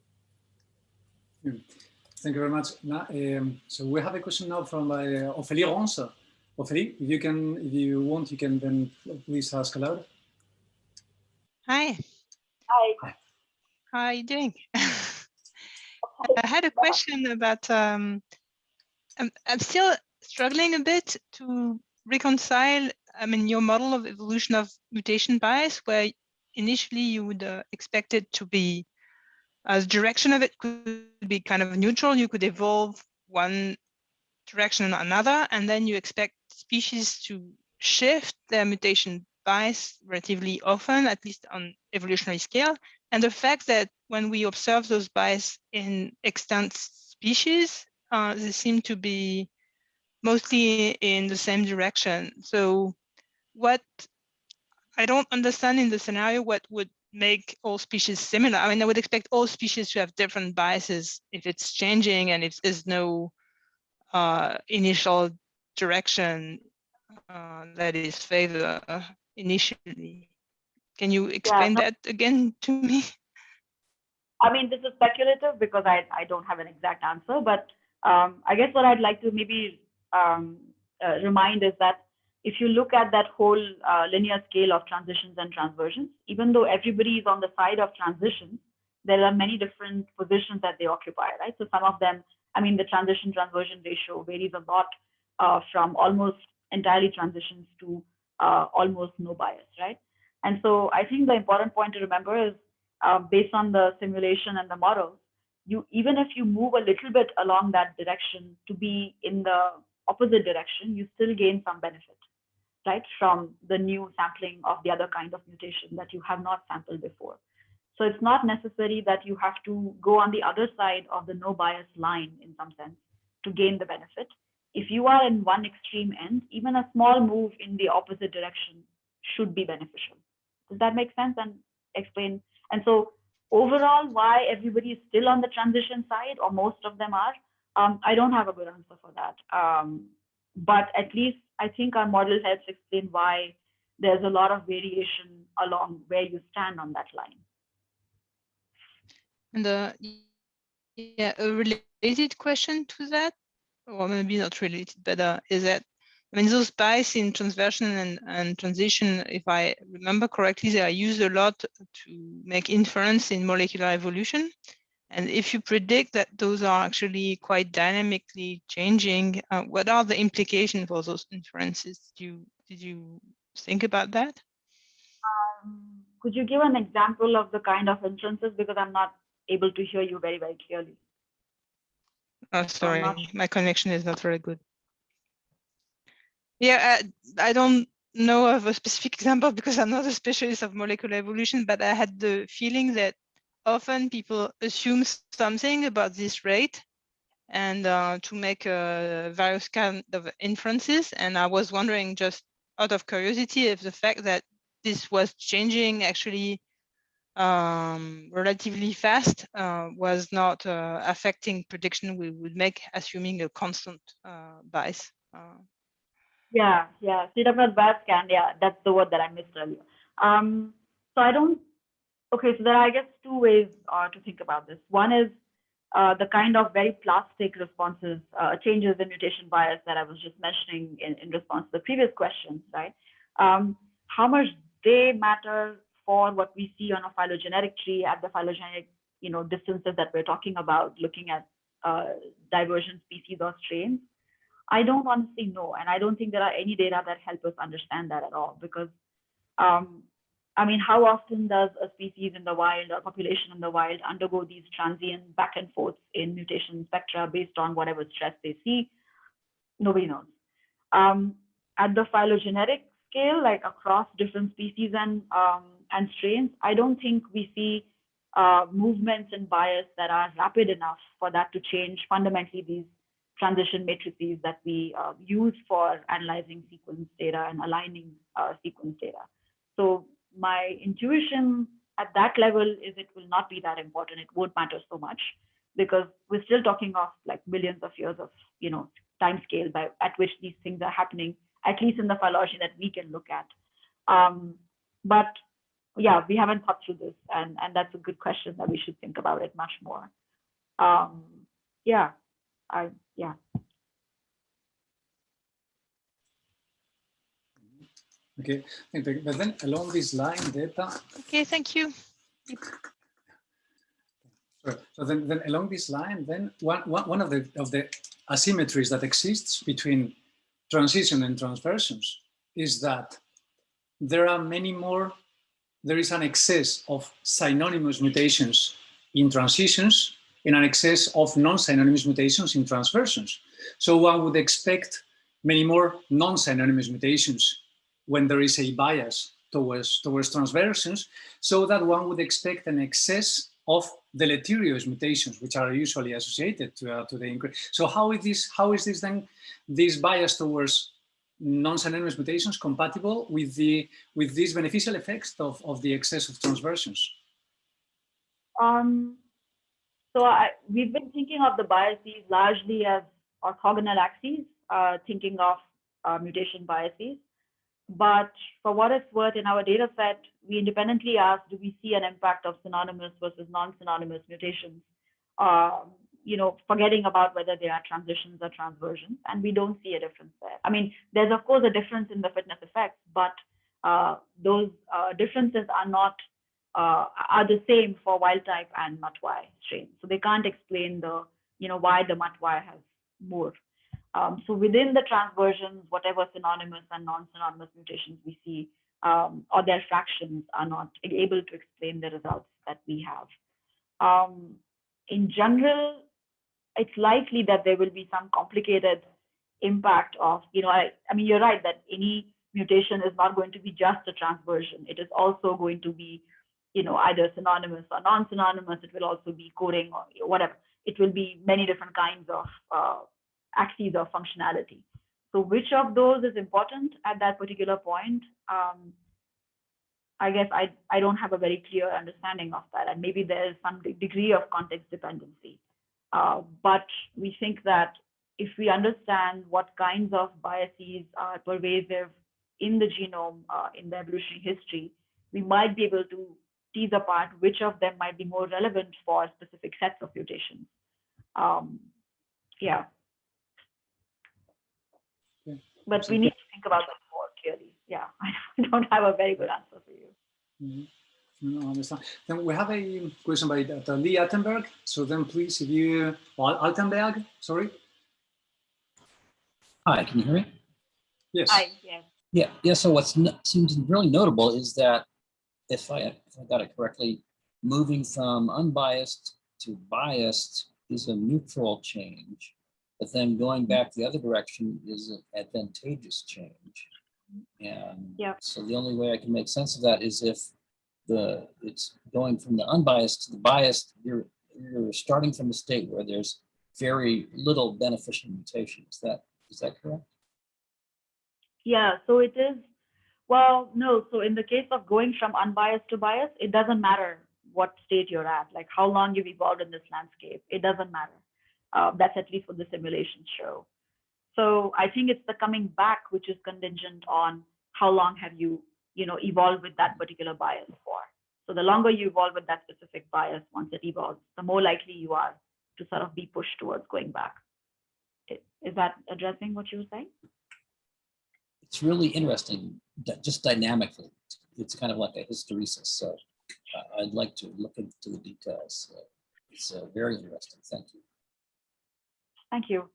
Thank you very much. Now, so we have a question now from Ophélie Ronce. Ophélie, if you want, you can then please ask aloud. Hi. Hi. How are you doing? I had a question about, I'm still struggling a bit to reconcile, your model of evolution of mutation bias, where initially you would expect it to be, as direction of it could be kind of neutral. You could evolve one direction or another, and then you expect species to shift their mutation bias relatively often, at least on evolutionary scale. And the fact that when we observe those bias in extant species, they seem to be mostly in the same direction. So what I don't understand in the scenario, what would make all species similar? I would expect all species to have different biases if it's changing and if there's no initial direction that is favored initially. Can you explain that again to me? This is speculative because I don't have an exact answer, but I guess what I'd like to maybe remind is that if you look at that whole linear scale of transitions and transversions, even though everybody is on the side of transitions, there are many different positions that they occupy, right? So some of them, the transition transversion ratio varies a lot from almost entirely transitions to almost no bias, right? And so I think the important point to remember is based on the simulation and the models, even if you move a little bit along that direction to be in the opposite direction, you still gain some benefit, right, from the new sampling of the other kind of mutation that you have not sampled before. So it's not necessary that you have to go on the other side of the no bias line in some sense to gain the benefit. If you are in one extreme end, even a small move in the opposite direction should be beneficial. Does that make sense and explain? And so overall, why everybody is still on the transition side, or most of them are, I don't have a good answer for that. But at least I think our model helps explain why there's a lot of variation along where you stand on that line. And yeah, a related question to that, or maybe not related, but is that, I mean, those bias in transversion and transition, if I remember correctly, they are used a lot to make inference in molecular evolution. And if you predict that those are actually quite dynamically changing, what are the implications for those inferences? Did you think about that? Could you give an example of the kind of inferences, because I'm not able to hear you very, very clearly? Oh, sorry, my connection is not very good. Yeah, I don't know of a specific example because I'm not a specialist of molecular evolution, but I had the feeling that often people assume something about this rate and to make various kind of inferences. And I was wondering, just out of curiosity, if the fact that this was changing actually relatively fast was not affecting prediction we would make, assuming a constant bias. Yeah, state of bias scan. Yeah, that's the word that I missed earlier. So I don't. Okay, so there are, I guess, two ways to think about this. One is the kind of very plastic responses, changes in mutation bias that I was just mentioning in response to the previous questions, right? How much they matter for what we see on a phylogenetic tree at the phylogenetic, distances that we're talking about, looking at divergent species or strains. I don't honestly know, and I don't think there are any data that help us understand that at all, because I mean, how often does a species in the wild or population in the wild undergo these transient back and forths in mutation spectra based on whatever stress they see? Nobody knows. At the phylogenetic scale, like across different species and strains, I don't think we see movements in bias that are rapid enough for that to change fundamentally these transition matrices that we use for analyzing sequence data and aligning sequence data. So my intuition at that level is it will not be that important. It won't matter so much because we're still talking of like millions of years of time scale at which these things are happening, at least in the phylogeny that we can look at. But yeah, we haven't thought through this, and that's a good question that we should think about it much more. Yeah. Okay, but then along this line, Deepa. Okay, thank you. So then along this line, then one of the asymmetries that exists between transition and transversions is that there are many more. There is an excess of synonymous mutations in transitions and an excess of non-synonymous mutations in transversions. So one would expect many more non-synonymous mutations when there is a bias towards transversions, so that one would expect an excess of deleterious mutations, which are usually associated to the increase. So how is this then, this bias towards non-synonymous mutations compatible with these beneficial effects of the excess of transversions? So we've been thinking of the biases largely as orthogonal axes, thinking of mutation biases. But for what it's worth, in our data set, we independently asked, do we see an impact of synonymous versus non-synonymous mutations? Forgetting about whether they are transitions or transversions, and we don't see a difference there. I mean, there's of course a difference in the fitness effects, but those differences are not are the same for wild type and MUT-Y strains. So they can't explain the why the MUT-Y has more. So within the transversions, whatever synonymous and non-synonymous mutations we see, or their fractions are not able to explain the results that we have. In general, it's likely that there will be some complicated impact of, I mean, you're right that any mutation is not going to be just a transversion. It is also going to be, either synonymous or non-synonymous. It will also be coding or whatever. It will be many different kinds of axes of functionality. So which of those is important at that particular point? I guess I don't have a very clear understanding of that. And maybe there is some degree of context dependency. But we think that if we understand what kinds of biases are pervasive in the genome, in the evolutionary history, we might be able to tease apart which of them might be more relevant for specific sets of mutations. Yeah. But we need to think about that more clearly. Yeah, I don't have a very good answer for you. Mm-hmm. No, I understand. Then we have a question by Lee Attenberg. So then please, if you, Altenberg, sorry. Hi, can you hear me? Yes. Hi, yes. Yeah. So what seems really notable is that if I got it correctly, moving from unbiased to biased is a neutral change, but then going back the other direction is an advantageous change. And so the only way I can make sense of that is if it's going from the unbiased to the biased, you're starting from a state where there's very little beneficial mutation. Is that correct? Yeah, so it is, well, no, so in the case of going from unbiased to biased, it doesn't matter what state you're at, like how long you've evolved in this landscape, it doesn't matter. That's at least what the simulations show. So I think it's the coming back, which is contingent on how long have you, evolved with that particular bias for. So the longer you evolve with that specific bias, once it evolves, the more likely you are to sort of be pushed towards going back. Is that addressing what you were saying? It's really interesting, just dynamically. It's kind of like a hysteresis. So I'd like to look into the details. It's very interesting. Thank you. Thank you.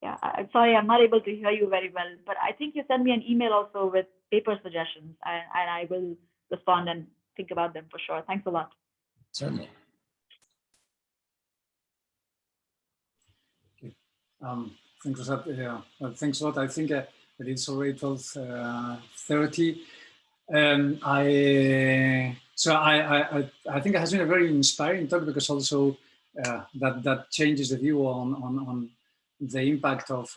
Yeah, I'm sorry, I'm not able to hear you very well, but I think you sent me an email also with paper suggestions, and I will respond and think about them for sure. Thanks a lot. Certainly. Okay. Thanks a lot. Yeah. Well, thanks a lot. I think that it's already 12:30. I think it has been a very inspiring talk because also that changes the view on the impact of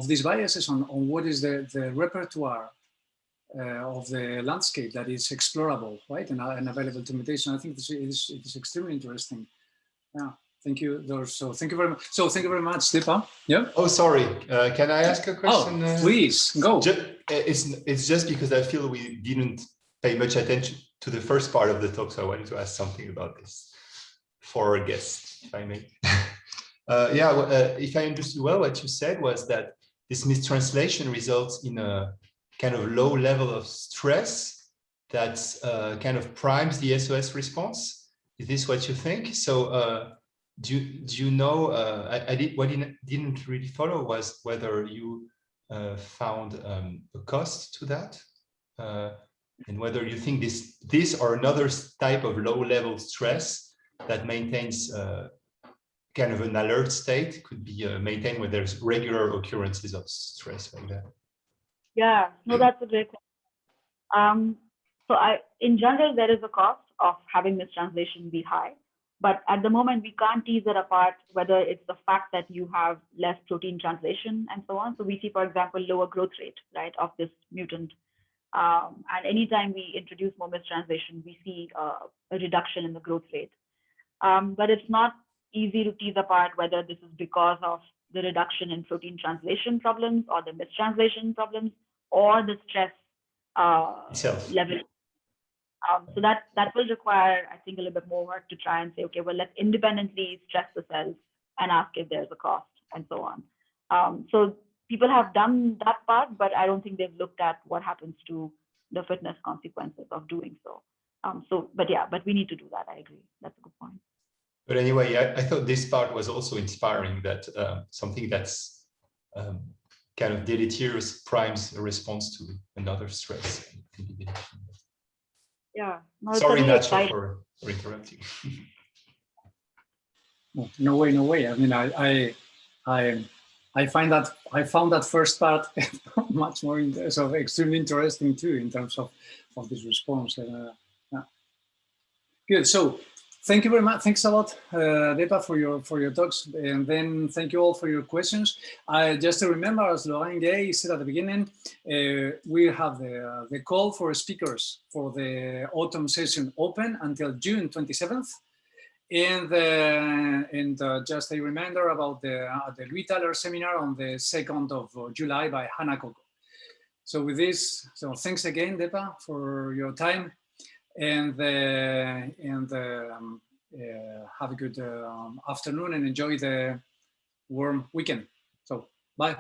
these biases on what is the repertoire of the landscape that is explorable, right, and available to mutation. I think it is extremely interesting. Yeah, thank you. So thank you very much. So thank you very much, Deepa. Yeah. Oh, sorry. Can I ask a question? Oh, please go. It's just because I feel we didn't pay much attention to the first part of the talk, so I wanted to ask something about this for our guests, if I may. If I understood well, what you said was that this mistranslation results in a kind of low level of stress that kind of primes the SOS response. Is this what you think? So do you know, what I didn't really follow was whether you found a cost to that, and whether you think this or another type of low level stress that maintains kind of an alert state could be maintained when there's regular occurrences of stress like that. Yeah, no, that's a great question. So in general, there is a cost of having mistranslation be high, but at the moment we can't tease it apart whether it's the fact that you have less protein translation and so on. So we see, for example, lower growth rate, right, of this mutant. And anytime we introduce more mistranslation, we see a reduction in the growth rate. But it's not easy to tease apart whether this is because of the reduction in protein translation problems or the mistranslation problems or the stress level. So that will require, I think, a little bit more work to try and say, okay, well, let's independently stress the cells and ask if there's a cost and so on. So people have done that part, but I don't think they've looked at what happens to the fitness consequences of doing so. But we need to do that. I agree. That's a good point. But anyway, I thought this part was also inspiring, that something that's kind of deleterious primes a response to another stress. Yeah. No, Sorry, totally Nacho, for interrupting. No way, no way. I mean, I found that first part much more extremely interesting too in terms of this response. Yeah. Good. So thank you very much. Thanks a lot, Deepa, for your talks, and then thank you all for your questions. Just to remember, as Laurent Gay said at the beginning, we have the call for speakers for the autumn session open until June 27th. And just a reminder about the Louis Thaler seminar on the 2nd of July by Hannah Coco. So with this, so thanks again, Deepa, for your time, and have a good afternoon and enjoy the warm weekend. So bye.